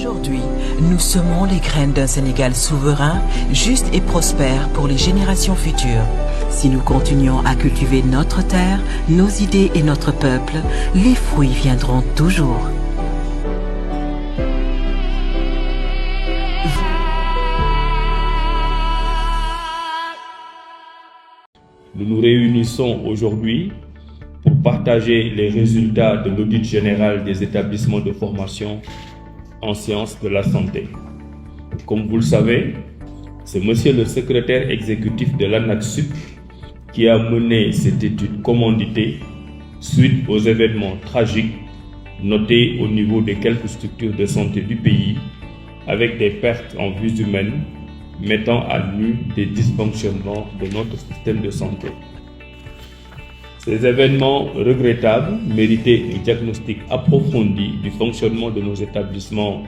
Aujourd'hui, nous semons les graines d'un Sénégal souverain, juste et prospère pour les générations futures. Si nous continuons à cultiver notre terre, nos idées et notre peuple, les fruits viendront toujours. Nous nous réunissons aujourd'hui pour partager les résultats de l'audit général des établissements de formation en sciences de la santé. Comme vous le savez, c'est Monsieur le secrétaire exécutif de l'ANAQ-Sup qui a mené cette étude commanditée suite aux événements tragiques notés au niveau de quelques structures de santé du pays avec des pertes en vies humaines mettant à nu des dysfonctionnements de notre système de santé. Ces événements regrettables méritaient un diagnostic approfondi du fonctionnement de nos établissements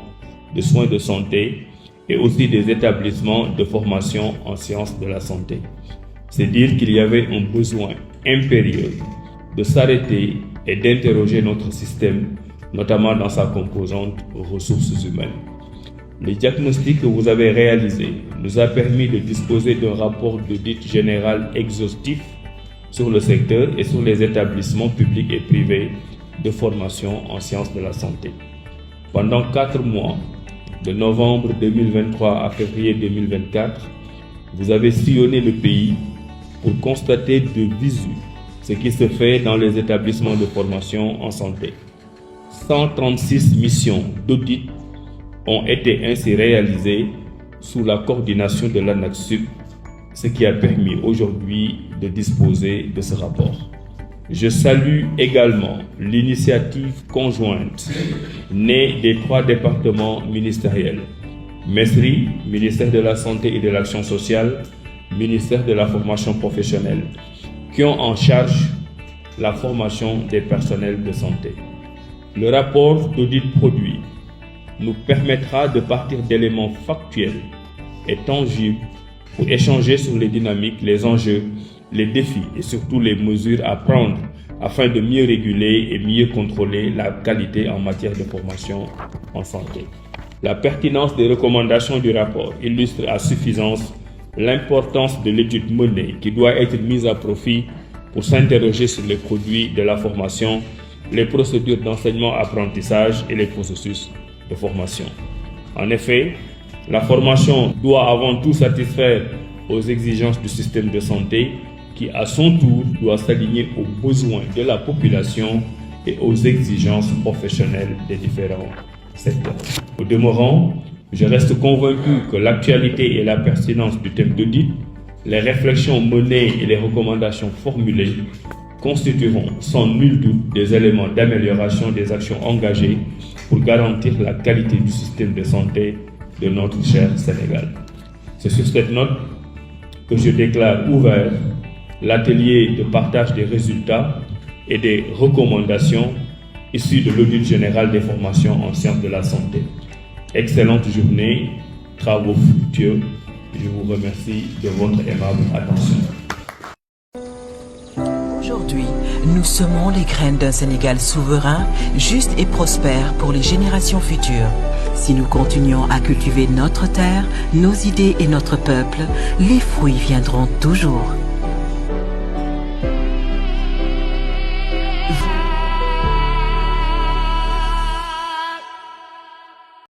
de soins de santé et aussi des établissements de formation en sciences de la santé. C'est dire qu'il y avait un besoin impérieux de s'arrêter et d'interroger notre système, notamment dans sa composante ressources humaines. Le diagnostic que vous avez réalisé nous a permis de disposer d'un rapport d'audit général exhaustif sur le secteur et sur les établissements publics et privés de formation en sciences de la santé. Pendant 4 mois, de novembre 2023 à février 2024, vous avez sillonné le pays pour constater de visu ce qui se fait dans les établissements de formation en santé. 136 missions d'audit ont été ainsi réalisées sous la coordination de l'ANAQ-Sup, ce qui a permis aujourd'hui de disposer de ce rapport. Je salue également l'initiative conjointe née des 3 départements ministériels, MESRI, ministère de la Santé et de l'Action sociale, ministère de la formation professionnelle, qui ont en charge la formation des personnels de santé. Le rapport d'audit produit nous permettra de partir d'éléments factuels et tangibles pour échanger sur les dynamiques, les enjeux, les défis et surtout les mesures à prendre afin de mieux réguler et mieux contrôler la qualité en matière de formation en santé. La pertinence des recommandations du rapport illustre à suffisance l'importance de l'étude menée qui doit être mise à profit pour s'interroger sur les produits de la formation, les procédures d'enseignement-apprentissage et les processus de formation. En effet, la formation doit avant tout satisfaire aux exigences du système de santé qui, à son tour, doit s'aligner aux besoins de la population et aux exigences professionnelles des différents secteurs. Au demeurant, je reste convaincu que l'actualité et la pertinence du thème d'audit, les réflexions menées et les recommandations formulées constitueront sans nul doute des éléments d'amélioration des actions engagées pour garantir la qualité du système de santé de notre cher Sénégal. C'est sur cette note que je déclare ouvert l'atelier de partage des résultats et des recommandations issues de l'audit général des formations en sciences de la santé. Excellente journée, travaux fructueux. Je vous remercie de votre aimable attention. Aujourd'hui, nous semons les graines d'un Sénégal souverain, juste et prospère pour les générations futures. Si nous continuons à cultiver notre terre, nos idées et notre peuple, les fruits viendront toujours.